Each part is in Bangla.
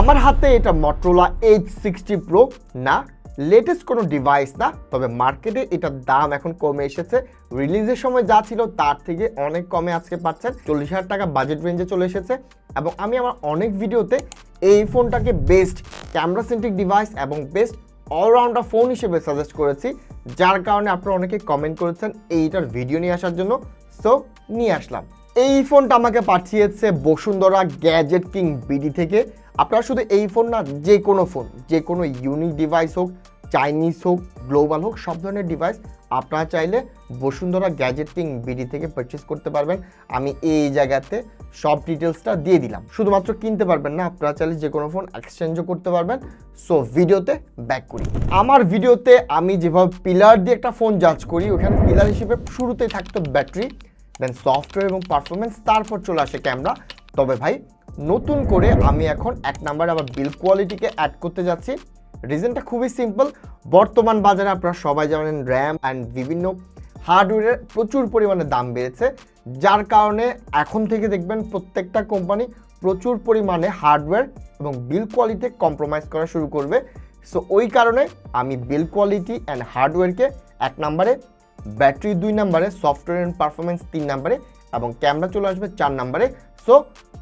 আমার হাতে এটা Motorola Edge 60 Pro না, লেটেস্ট কোনো ডিভাইস না, তবে মার্কেটে এটার দাম এখন কমে এসেছে। রিলিজের সময় যা ছিল তার থেকে অনেক কমে আজকে পাচ্ছেন। 40,000 টাকা বাজেট রেঞ্জে চলে এসেছে এবং আমি আমার অনেক ভিডিওতে এই ফোনটাকে বেস্ট ক্যামেরা সেন্ট্রিক ডিভাইস এবং বেস্ট অলরাউন্ডার ফোন হিসেবে সাজেস্ট করেছি, যার কারণে আপনারা অনেকে কমেন্ট করেছেন এইটার ভিডিও নিয়ে আসার জন্য। সো নিয়ে আসলাম। এই ফোনটা আমাকে পাঠিয়েছে বসুন্ধরা গ্যাজেট কিং বিডি থেকে। আপনারা শুধু এই ফোন না, যে কোনো ফোন, যে কোনো ইউনিক ডিভাইস হোক, চাইনিজ হোক, গ্লোবাল হোক, সব ধরনের ডিভাইস আপনারা চাইলে বসুন্ধরা গ্যাজেট কিং বিডি থেকে পারচেস করতে পারবেন। আমি এই জায়গাতে সব ডিটেলসটা দিয়ে দিলাম। শুধুমাত্র কিনতে পারবেন না, আপনারা চাইলে যে কোনো ফোন এক্সচেঞ্জও করতে পারবেন। সো ভিডিওতে ব্যাক করি। আমার ভিডিওতে আমি যেভাবে পিলার দিয়ে একটা ফোন জাজ করি, ওখানে পিলার হিসেবে শুরুতেই থাকতো ব্যাটারি, দেন সফটওয়্যার এবং পারফরমেন্স, তারপর চলে আসে ক্যামেরা। তবে ভাই নতুন করে আমি এখন এক নাম্বারে আবার বিল্ড কোয়ালিটিকে অ্যাড করতে যাচ্ছি। রিজনটা খুবই সিম্পল। বর্তমান বাজারে আপনারা সবাই জানেন র্যাম অ্যান্ড বিভিন্ন হার্ডওয়্যারের প্রচুর পরিমাণে দাম বেড়েছে, যার কারণে এখন থেকে দেখবেন প্রত্যেকটা কোম্পানি প্রচুর পরিমাণে হার্ডওয়্যার এবং বিল্ড কোয়ালিটি কম্প্রোমাইজ করা শুরু করবে। সো ওই কারণে আমি বিল্ড কোয়ালিটি অ্যান্ড হার্ডওয়্যারকে এক নাম্বারে, ব্যাটারি 2 নাম্বারে, সফটওয়্যার অ্যান্ড পারফরমেন্স 3 নাম্বারে এবং ক্যামেরা চলে আসবে 4 নাম্বারে। So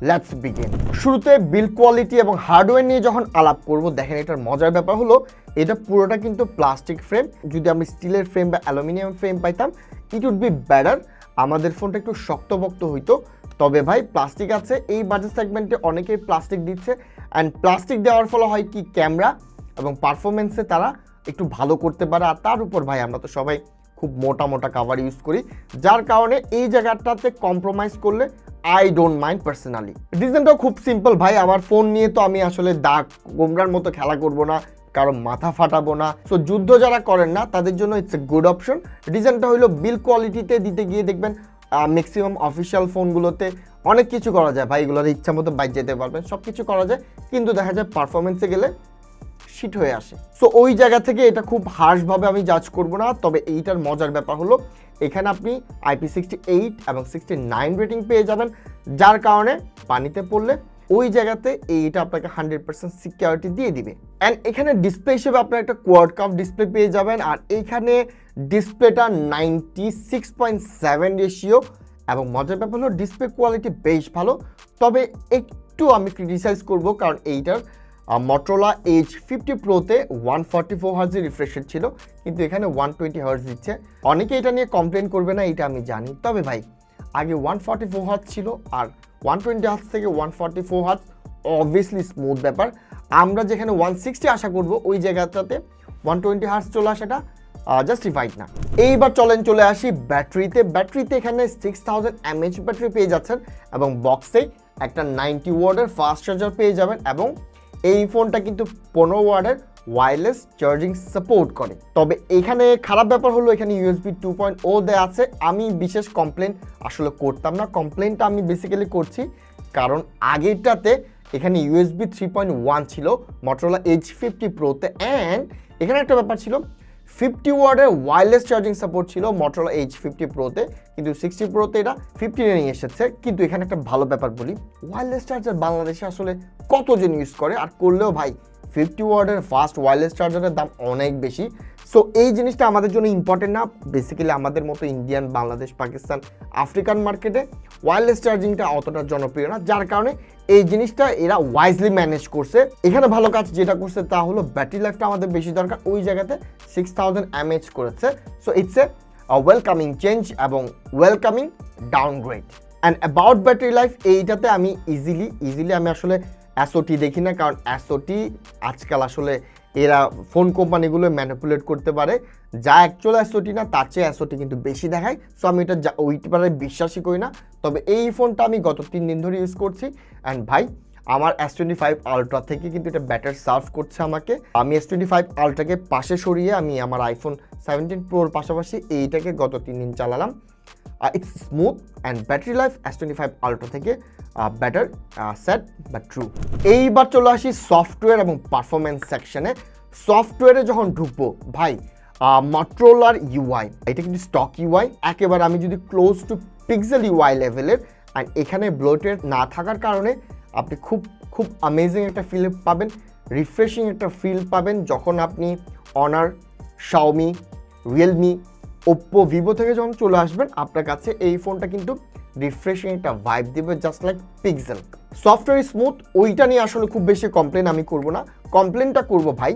let's begin. শুরুতে বিল্ড কোয়ালিটি এবং হার্ডওয়্যার নিয়ে যখন আলাপ করব, দেখেন এটার মজার ব্যাপার হলো এটা পুরোটা কিন্তু প্লাস্টিক ফ্রেম। যদি আমি স্টিলের ফ্রেম বা অ্যালুমিনিয়াম ফ্রেম পাইতাম, ইট উড বি বেটার, আমাদের ফোনটা একটু শক্তপোক্ত হইতো। তবে ভাই প্লাস্টিক আছে, এই বাজেট সেগমেন্টে অনেকেই প্লাস্টিক দিচ্ছে। অ্যান্ড প্লাস্টিক দেওয়ার ফলে হয় কি, ক্যামেরা এবং পারফরমেন্সে তারা একটু ভালো করতে পারে। আর তার উপর ভাই আমরা তো সবাই খুব মোটা মোটা কাভার ইউজ করি, যার কারণে এই জায়গাটাতে কম্প্রোমাইজ করলে আই ডোন্ট মাইন্ড পার্সোনালি। রিজনটাও খুব সিম্পল ভাই, আমার ফোন নিয়ে তো আমি আসলে দাগ গোমরার মতো খেলা করব না, কারো মাথা ফাটাবো না। সো যুদ্ধ যারা করেন না তাদের জন্য ইটস এ গুড অপশন। রিজনটা হলো বিল্ড কোয়ালিটিতে দিতে গিয়ে দেখবেন ম্যাক্সিমাম অফিসিয়াল ফোনগুলোতে অনেক কিছু করা যায় ভাই, এগুলোর ইচ্ছা মতো বাইরে যেতে পারবেন, সব কিছু করা যায়, কিন্তু দেখা যায় পারফরমেন্সে গেলে শিট হয়ে আসে। সো ওই জায়গা থেকে এটা খুব হার্শভাবে আমি জাজ করব না। তবে এইটার মজার ব্যাপার হলো এখানে আপনি IP68 এবং 69 রেটিং পেয়ে যাবেন, যার কারণে পানিতে পড়লে ওই জায়গাতে এইটা আপনাকে 100% সিকিউরিটি দিয়ে দিবে। অ্যান্ড এখানে ডিসপ্লে হিসেবে আপনার একটা কোয়াড কাপ ডিসপ্লে পেয়ে যাবেন। আর এইখানে ডিসপ্লেটা 96.7 রেশিও এবং মজার ব্যাপার হলো ডিসপ্লে কোয়ালিটি বেশ ভালো। তবে একটু আমি ক্রিটিসাইজ করব, কারণ এইটার Motorola Edge 50 Proতে 144 Hz refresh rate ছিল, কিন্তু এখানে 120 Hz দিচ্ছে। অনেকে এটা নিয়ে কমপ্লেন করবে না, এটা আমি জানি। তবে ভাই আগে 144 Hz ছিল, আর 120 Hz থেকে 144 Hz অবভিয়াসলি স্মুথ ব্যাপার। আমরা যেখানে 160 আশা করব, ওই জায়গাটাতে 120 Hz চলে আসাটা জাস্টিফাইড না। এইবার চলে আসি ব্যাটারিতে। ব্যাটারিতে এখানে 6000 mAh ব্যাটারি পেয়ে যাচ্ছেন এবং বক্সে একটা 90 ওয়াটের ফাস্ট চার্জার পেয়ে যাবেন। এবং এই ফোনটা কিন্তু 15 ওয়াটের ওয়্যারলেস চার্জিং সাপোর্ট করে। তবে এখানে খারাপ ব্যাপার হলো এখানে USB 2.0 দেওয়া আছে। আমি বিশেষ কমপ্লেন আসলে করতাম না, কমপ্লেনটা আমি বেসিক্যালি করছি কারণ আগেরটাতে এখানে USB 3.1 ছিল Motorola Edge 50 Proতে। অ্যান্ড এখানে একটা ব্যাপার ছিল, 50 ওয়াটের ওয়্যারলেস চার্জিং সাপোর্ট ছিল Motorola Edge 50 Proতে, কিন্তু 60 Proতে এটা 15 নিয়ে এসেছে। কিন্তু এখানে একটা ভালো ব্যাপার বলি, ওয়্যারলেস চার্জার বাংলাদেশে আসলে কতজন ইউজ করে, আর করলেও ভাই 50 ওয়াটের ফাস্ট ওয়্যারলেস চার্জারের দাম অনেক বেশি। সো এই জিনিসটা আমাদের জন্য ইম্পর্টেন্ট না। বেসিক্যালি আমাদের মতো ইন্ডিয়ান, বাংলাদেশ, পাকিস্তান, আফ্রিকান মার্কেটে ওয়্যারলেস চার্জিংটা অতটা জনপ্রিয় না, যার কারণে এই জিনিসটা এরা ওয়াইজলি ম্যানেজ করছে। এখানে ভালো কাজ যেটা করছে তা হলো ব্যাটারি লাইফটা আমাদের বেশি দরকার, ওই জায়গাতে 6000 mAh করেছে। So it's a welcoming change এবং welcoming downgrade. And about battery life, এইটাতে আমি ইজিলি আমি আসলে এসওটি দেখি না, কারণ এসওটি আজকাল আসলে এরা ফোন কোম্পানিগুলো ম্যানিপুলেট করতে পারে, যা অ্যাকচুয়াল এসওটি না তার চেয়ে এসওটি কিন্তু বেশি দেখায়। সো আমি এটা ওইটারে বিশ্বাসই করি না। তবে এই ফোনটা আমি গত 3 দিন ধরে ইউজ করছি অ্যান্ড ভাই আমার S25 Ultra থেকে কিন্তু এটা ব্যাটার সার্ভ করছে আমাকে। আমি S25 Ultraকে পাশে সরিয়ে আমি আমার iPhone 17 Proর পাশাপাশি এইটাকে গত 3 দিন চালালাম। It's smooth and battery life S25 Ultra থেকে বেটার, স্যাড বাট ট্রু। এইবার চলে আসি সফটওয়্যার এবং পারফরমেন্স সেকশনে। সফটওয়্যারে যখন ঢুকবো ভাই, Motorola UI, এটা কিন্তু স্টক UI, একেবারে আমি যদি ক্লোজ টু পিক্সেল UI লেভেলের। অ্যান্ড এখানে ব্লোটেড না থাকার কারণে আপনি খুব খুব অ্যামেজিং একটা ফিল পাবেন, রিফ্রেশিং একটা ফিল পাবেন যখন আপনি honour, Xiaomi, Realme, Oppo, Vivo থেকে যখন চলে আসবেন আপনার কাছে এই ফোনটা কিন্তু রিফ্রেশিং একটা ভাইব দিবে just like pixel. Software smooth, ওইটা নিয়ে আসলে খুব বেশি কমপ্লেন আমি করব না। কমপ্লেনটা করব ভাই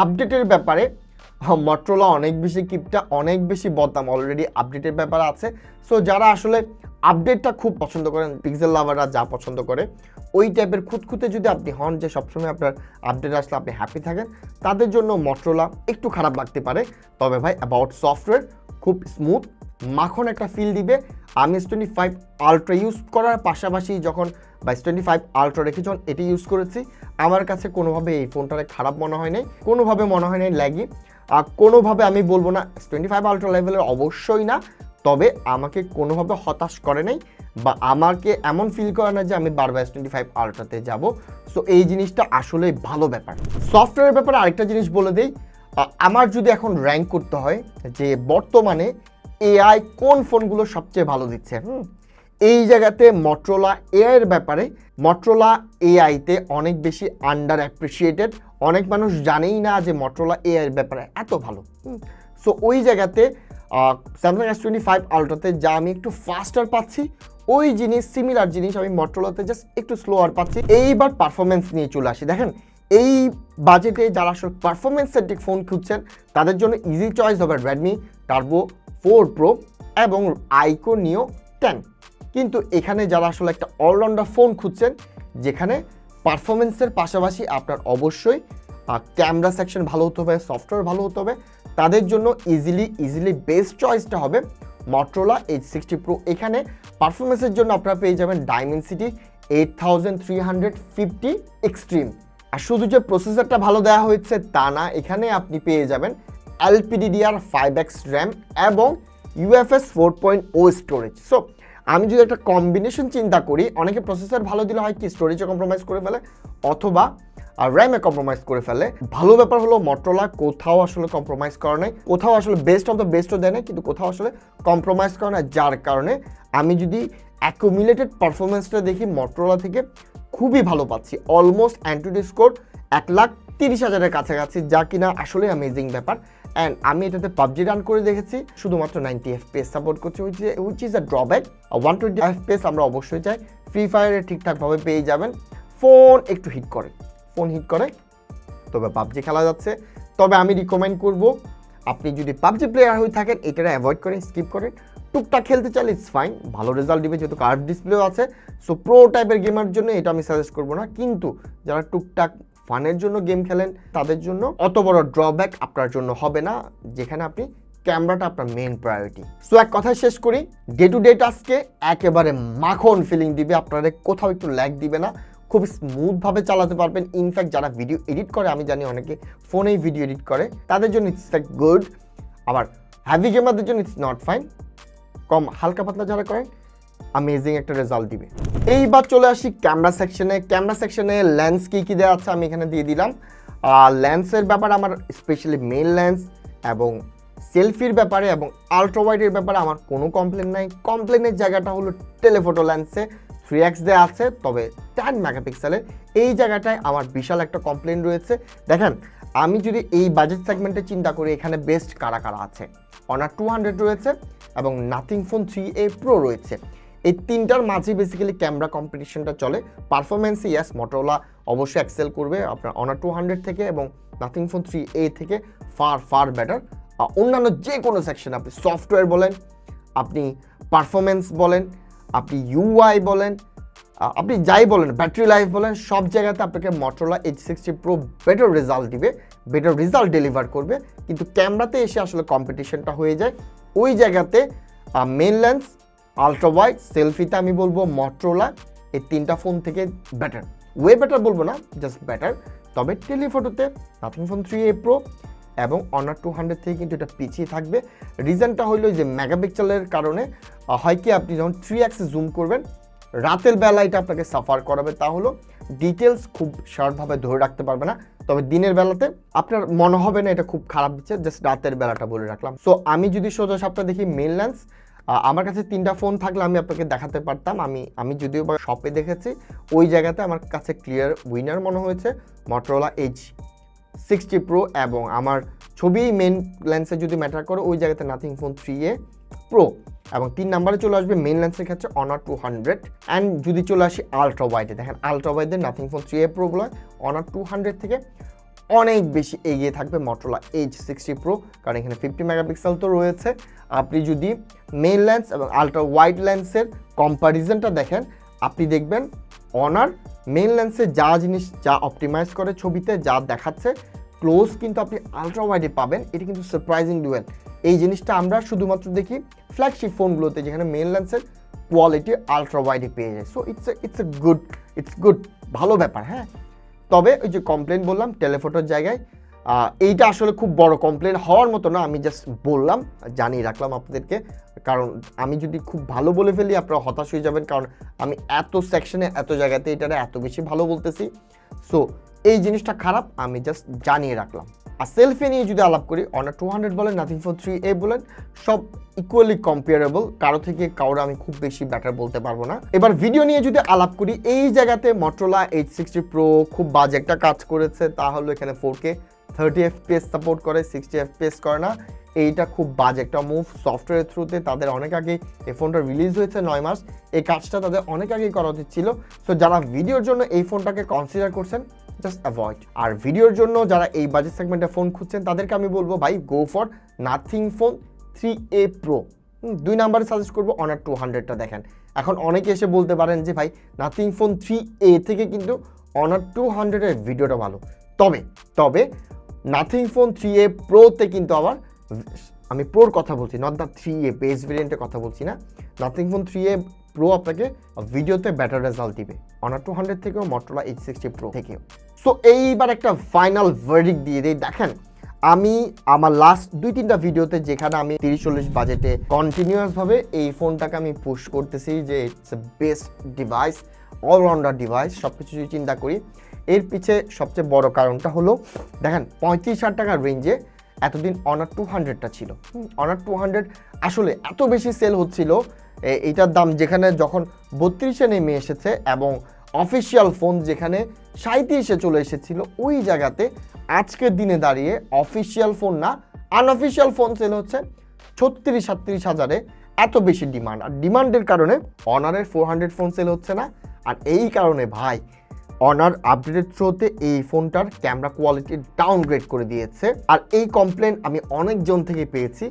আপডেটের ব্যাপারে। মটোরোলা অনেক বেশি কিপটা, অনেক বেশি বদনাম অলরেডি আপডেটের ব্যাপার আছে। সো যারা আসলে আপডেটটা খুব পছন্দ করেন, পিক্সেল লাভাররা যা পছন্দ করে ওই টাইপের খুঁতখুঁতে যদি আপনি হন যে সবসময় আপনার আপডেট আসলে আপনি হ্যাপি থাকেন, তাদের জন্য মটোরোলা একটু খারাপ লাগতে পারে। তবে ভাই অ্যাবাউট সফটওয়্যার খুব স্মুথ, মাখন একটা ফিল দিবে। আমি S25 আলট্রা ইউজ করার পাশাপাশি যখন S25 আলট্রা রেখে যখন এটি ইউজ করেছি, আমার কাছে কোনোভাবে এই ফোনটারে খারাপ মনে হয় নাই, কোনোভাবে মনে হয় নাই ল্যাগি। আর কোনোভাবে আমি বলবো না S25 আলট্রা লেভেলের, অবশ্যই না, তবে আমাকে কোনোভাবে হতাশ করে নাই বা আমাকে এমন ফিল করে না যে আমি বারবার S25 আলট্রাতে যাব। সো এই জিনিসটা আসলেই ভালো ব্যাপার। সফটওয়্যারের ব্যাপারে আরেকটা জিনিস বলে দিই, আমার যদি এখন র্যাঙ্ক করতে হয় যে বর্তমানে এআই কোন ফোনগুলো সবচেয়ে ভালো দিচ্ছে, এই জায়গাতে মটোরোলা এআইয়ের ব্যাপারে, মটোরোলা এআইতে অনেক বেশি আন্ডার অ্যাপ্রিসিয়েটেড। অনেক মানুষ জানেই না যে মটোরোলা এআইয়ের ব্যাপারে এত ভালো। সো ওই জায়গাতে স্যামসাং S25 আলট্রাতে যা আমি একটু ফাস্টার পাচ্ছি, ওই জিনিস সিমিলার জিনিস আমি মটোরোলাতে জাস্ট একটু স্লোয়ার পাচ্ছি। এইবার পারফরমেন্স নিয়ে চলে আসি। দেখেন এই বাজেটে যারা আসলে পারফরমেন্স সেন্ট্রিক ফোন খুঁজছেন তাদের জন্য ইজি চয়েস হবে রেডমি টার্বো 4 প্রো এবং আইকো নিও 10। কিন্তু এখানে যারা আসলে একটা অলরাউন্ডার ফোন খুঁজছেন যেখানে পারফরমেন্সের পাশাপাশি আপনার অবশ্যই ক্যামেরা সেকশন ভালো হতে হবে, সফটওয়্যার ভালো হতে হবে, তাদের জন্য ইজিলি বেস্ট চয়েসটা হবে মটোরোলা H60 Pro। এখানে পারফরমেন্সের জন্য আপনারা পেয়ে যাবেন ডাইমেনসিটি 8350 এক্সট্রিম। আর শুধু যে প্রসেসরটা ভালো দেওয়া হয়েছে তা না, এখানে আপনি পেয়ে যাবেন LPDDR5X র্যাম এবং UFS 4.0 স্টোরেজ। সো আমি যদি একটা কম্বিনেশন চিন্তা করি, অনেকে প্রসেসর ভালো দিলে হয় কি স্টোরেজে কম্প্রোমাইজ করে ফেলে অথবা র্যামে কম্প্রোমাইজ করে ফেলে। ভালো ব্যাপার হলো মটোরোলা কোথাও আসলে কম্প্রোমাইজ করে নাই, কোথাও আসলে বেস্ট অফ দ্য বেস্টও দেয় না, কিন্তু কোথাও আসলে কম্প্রোমাইজ করে না, যার কারণে আমি যদি অ্যাকুমুলেটেড পারফরমেন্সটা দেখি মটোরোলা থেকে খুবই ভালো পাচ্ছি। অলমোস্ট অ্যান্টুডি স্কোর 1,30,000-এর কাছাকাছি, যা কিনা আসলে অ্যামেজিং ব্যাপার। অ্যান্ড আমি এটাতে পাবজি রান করে দেখেছি, শুধুমাত্র 90 FPS সাপোর্ট করছে, which is a drawback. 120 FPS আমরা অবশ্যই চাই। ফ্রি ফায়ারে ঠিকঠাকভাবে পেয়ে যাবেন। ফোন একটু হিট করে, তবে পাবজি খেলা যাচ্ছে। তবে আমি রিকমেন্ড করব আপনি যদি পাবজি প্লেয়ার হয়ে থাকেন এটারা অ্যাভয়েড করে স্কিপ করেন। টুকটাক খেলতে চাইলে ইটস ফাইন, ভালো রেজাল্ট দিবে যেহেতু কার্ভ ডিসপ্লেও আছে। সো প্রো টাইপের গেমার জন্য এটা আমি সাজেস্ট করবো না, কিন্তু যারা টুকটাক ফানের জন্য গেম খেলেন তাদের জন্য অত বড় ড্রব্যাক আপনার জন্য হবে না, যেখানে আপনি ক্যামেরাটা আপনার মেইন প্রায়োরিটি। সো এক কথায় শেষ করি, ডে টু ডে টাস্কে একেবারে মাখন ফিলিং দিবে, আপনারা কোথাও একটু ল্যাগ দিবে না, খুব স্মুথভাবে চালাতে পারবেন। ইনফ্যাক্ট যারা ভিডিও এডিট করে, আমি জানি অনেকে ফোনেই ভিডিও এডিট করে, তাদের জন্য ইটস লাইক গুড। আবার হ্যাভি গেমারদের জন্য ইটস নট ফাইন। কম হালকা পাতলা যারা করেন অ্যামেজিং একটা রেজাল্ট দিবে। এইবার চলে আসি ক্যামেরা সেকশনে লেন্স কী দেওয়া আছে আমি এখানে দিয়ে দিলাম। লেন্সের ব্যাপারে আমার স্পেশালি মেইন লেন্স এবং সেলফির ব্যাপারে এবং আলট্রা ওয়াইডের ব্যাপারে আমার কোনো কমপ্লেন নাই। কমপ্লেনের জায়গাটা হলো টেলিফোটো লেন্সে 3x দেওয়া আছে, তবে 10 মেগাপিক্সেলের, এই জায়গাটায় আমার বিশাল একটা কমপ্লেন রয়েছে। দেখেন আমি যদি এই বাজেট সেগমেন্টে চিন্তা করি, এখানে বেস্ট কারা আছে, অনার 200 রয়েছে এবং নাথিং ফোন 3A Pro রয়েছে। এই তিনটার মাঝে বেসিক্যালি ক্যামেরা কম্পিটিশনটা চলে। পারফরমেন্সে ইয়াস মটোরোলা অবশ্যই এক্সেল করবে আপনার অনার 200 থেকে এবং নাথিং ফোন 3A থেকে ফার বেটার। অন্যান্য যে কোনো সেকশন, আপনি সফটওয়্যার বলেন, আপনি পারফরমেন্স বলেন, আপনি UI বলেন, আপনি যাই বলেন, ব্যাটারি লাইফ বলেন, সব জায়গাতে আপনাকে Motorola H60 Pro better result দিবে, বেটার রেজাল্ট ডেলিভার করবে। কিন্তু ক্যামেরাতে এসে আসলে কম্পিটিশনটা হয়ে যায় ওই জায়গাতে। মেইন লেন্স, আলট্রা ওয়াইড, সেলফিতে আমি বলবো মটোরোলা এই তিনটা ফোন থেকে বেটার, ওয়ে বেটার বলবো না, জাস্ট বেটার। তবে টেলিফোটোতে নাথিং ফোন 3A Pro এবং অনার 200 থেকে কিন্তু এটা পিছিয়ে থাকবে। রিজনটা হইলো যে মেগাপিক্সেলের কারণে হয় কি, আপনি যখন 3x জুম করবেন রাতের বেলা এটা আপনাকে সাফার করাবে, তা হলো ডিটেলস খুব শার্পভাবে ধরে রাখতে পারবে না। তবে দিনের বেলাতে আপনার মনে হবে না এটা খুব খারাপ দিচ্ছে, জাস্ট রাতের বেলাটা বলে রাখলাম। সো আমি যদি সোজা সাপটা দেখি মেইন লেন্স, আমার কাছে 3টা ফোন থাকলে আমি আপনাকে দেখাতে পারতাম। আমি যদিও বা শপে দেখেছি, ওই জায়গাতে আমার কাছে ক্লিয়ার উইনার মনে হয়েছে Motorola H60 Pro, এবং আমার ছবি মেন লেন্সে যদি ম্যাটার করে ওই জায়গাতে নাথিং ফোন 3A Pro, এবং 3 নম্বরে চলে আসবে মেন লেন্সের ক্ষেত্রে Honor 200। অ্যান্ড যদি চলে আসি আলট্রা ওয়াইডে, দেখেন আলট্রা ওয়াইডে নাথিং ফোন 3A Pro গুলো Honor 200 থেকে অনেক বেশি এগিয়ে থাকবে Motorola H60 Pro, কারণ এখানে 50 মেগাপিক্সেল তো রয়েছে। আপনি যদি মেইন লেন্স এবং আলট্রা ওয়াইড লেন্সের কম্প্যারিজনটা দেখেন, আপনি দেখবেন Honor মেইন লেন্সে যা অপটিমাইজ করে ছবিতে যা দেখাচ্ছে ক্লোজ কিন্তু আপনি আলট্রা ওয়াইডে পাবেন। এটা কিন্তু সারপ্রাইজিং ডুয়েল। এই জিনিসটা আমরা শুধুমাত্র দেখি ফ্ল্যাগশিপ ফোনগুলোতে, যেখানে মেইন লেন্সের কোয়ালিটি আলট্রা ওয়াইডে পেয়ে যায়। সো ইটস গুড, ভালো ব্যাপার। হ্যাঁ, তবে ওই যে কমপ্লেন বললাম টেলিফোটোর জায়গায়, এইটা আসলে খুব বড় কমপ্লেন হওয়ার মতো না, আমি জাস্ট বললাম, জানিয়ে রাখলাম আপনাদেরকে। কারণ আমি যদি খুব ভালো বলে ফেলি আপনারা হতাশ হয়ে যাবেন, কারণ আমি এত সেকশনে এত জায়গাতে এটারে এত বেশি ভালো বলতেছি। সো এই জিনিসটা খারাপ, আমি জাস্ট জানিয়ে রাখলাম। আর সেলফি নিয়ে যদি আলাপ করি, Honor 200 বলেন, নাথিং ফোন 3A বলেন, সব ইকুয়ালি কম্পেয়ারেবল, কারো থেকে কারো আমি খুব বেশি বেটার বলতে পারবো না। এবার ভিডিও নিয়ে যদি আলাপ করি, এই জায়গাতে Motorola H60 Pro খুব বাজে একটা কাজ করেছে, তা হলো এখানে 4K 30 FPS সাপোর্ট করে, 60 FPS করে না। এইটা খুব বাজে একটা মুভ। সফটওয়্যার থ্রুতে তাদের অনেক আগেই এই ফোনটা রিলিজ হয়েছে 9 মাস, এই কাজটা তাদের অনেক আগেই করা উচিত ছিল। সো যারা ভিডিওর জন্য এই ফোনটাকে কনসিডার করছেন, জাস্ট অ্যাভয়েড। আর ভিডিওর জন্য যারা এই বাজেট সেগমেন্টে ফোন খুঁজছেন, তাদেরকে আমি বলবো ভাই go for nothing phone 3A Pro। 2 নাম্বারে সাজেস্ট করবো Honor 200টা। দেখেন এখন অনেকে এসে বলতে পারেন যে ভাই নাথিং ফোন 3A থেকে কিন্তু Honor 200 এর ভিডিওটা ভালো। তবে নাথিং ফোন 3A Pro-তে কিন্তু আবার, আমি প্রোর কথা বলছি, নট দ্য 3A বেস ভেরিয়েন্টের কথা বলছি না, নাথিং ফোন 3A Pro আপনাকে ভিডিওতে বেটার রেজাল্ট দিবে Honor 200 থেকেও, Motorola H60 Pro থেকেও। সো এইবার একটা ফাইনাল ভার্ডিক্ট দিয়ে দিই। দেখেন আমি আমার লাস্ট 2-3টা ভিডিওতে যেখানে আমি 30-40 বাজেটে কন্টিনিউয়াসভাবে এই ফোনটাকে আমি পুশ করতেছি যে it's a best device, allrounder device, সব কিছু যদি চিন্তা করি, এর পিছে সবচেয়ে বড় কারণটা হলো দেখেন 35,000 টাকার রেঞ্জে এতদিন Honor 200টা ছিল। Honor 200 আসলে এত বেশি সেল হচ্ছিল, এইটার দাম যেখানে যখন 32-এ নেমে এসেছে এবং অফিসিয়াল ফোন যেখানে 37-এ চলে এসেছিল, ওই জায়গাতে আজকের দিনে দাঁড়িয়ে অফিসিয়াল ফোন না, আনঅফিসিয়াল ফোন সেল হচ্ছে 36-37 হাজারে। এত বেশি ডিমান্ড, আর ডিমান্ডের কারণে Honor-এর 400 ফোন সেল হচ্ছে না। আর এই কারণে ভাই Honor আপডেটের থ্রুতে এই ফোনটার ক্যামেরা কোয়ালিটি ডাউনগ্রেড করে দিয়েছে। আর এই কমপ্লেন আমি অনেকজন থেকে পেয়েছি,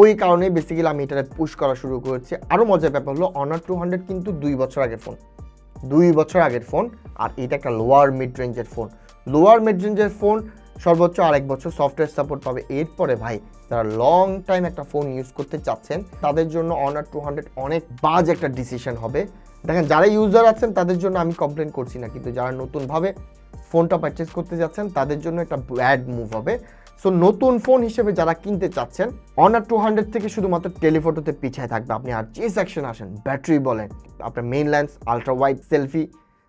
ওই কারণে বেসিক্যালি আমি এটাকে পুশ করা শুরু করেছি। আরও মজার ব্যাপার হলো Honor 200 কিন্তু 2 বছর আগের ফোন, 2 বছর আগের ফোন, আর এটা একটা লোয়ার মিড রেঞ্জের ফোন। লোয়ার মিড রেঞ্জের ফোন সর্বোচ্চ 1 বছর সফটওয়্যার সাপোর্ট পাবে। এরপরে ভাই যারা লং টাইম একটা ফোন ইউজ করতে চাচ্ছেন, তাদের জন্য Honor 200 অনেক বাজে একটা ডিসিশন হবে। দেখেন যারা ইউজার আছেন তাদের জন্য আমি কমপ্লেন করছি না, কিন্তু যারা নতুনভাবে ফোনটা পারচেস করতে যাচ্ছেন তাদের জন্য একটা ব্যাড মুভ হবে। সো নতুন ফোন হিসেবে যারা কিনতে চাচ্ছেন, Honor 200 থেকে শুধুমাত্র টেলিফোটোতে পিছিয়ে থাকবে আপনি। আর যে সেকশন আসেন, ব্যাটারি বলেন, আপনার main lens, ultra wide selfie,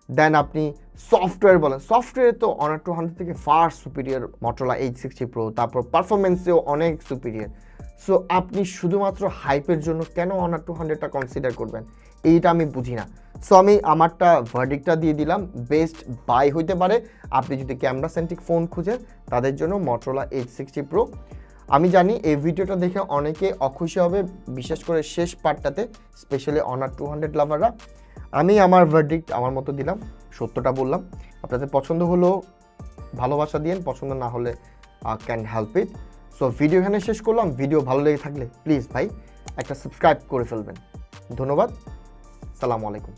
then আপনি সফটওয়্যার বলেন, সফটওয়্যারে তো Honor 200 থেকে fur superior Motorola H60 Pro, তারপর পারফরমেন্সেও অনেক সুপিরিয়র। সো আপনি শুধুমাত্র হাইপের জন্য কেন Honor 200টা কনসিডার করবেন, এইটা আমি বুঝি না। সো আমি আমারটা ভার্ডিক্টটা দিয়ে দিলাম, বেস্ট বাই হইতে পারে আপনি যদি ক্যামেরা সেন্ট্রিক ফোন খুঁজেন, তাদের জন্য Motorola H60 Pro। আমি জানি এই ভিডিওটা দেখে অনেকে অখুশি হবে, বিশেষ করে শেষ পার্টটাতে, স্পেশালি Honor 200 লাভাররা। আমি আমার ভার্ডিক্ট আমার মতো দিলাম, সত্যটা বললাম। আপনাদের পছন্দ হলো ভালোবাসা দিয়েন, পছন্দ না হলে can help it. So video এখানে শেষ করলাম। ভিডিও ভালো লেগে থাকলে প্লিজ ভাই একটা সাবস্ক্রাইব করে ফেলবেন। ধন্যবাদ, সালামু আলাইকুম।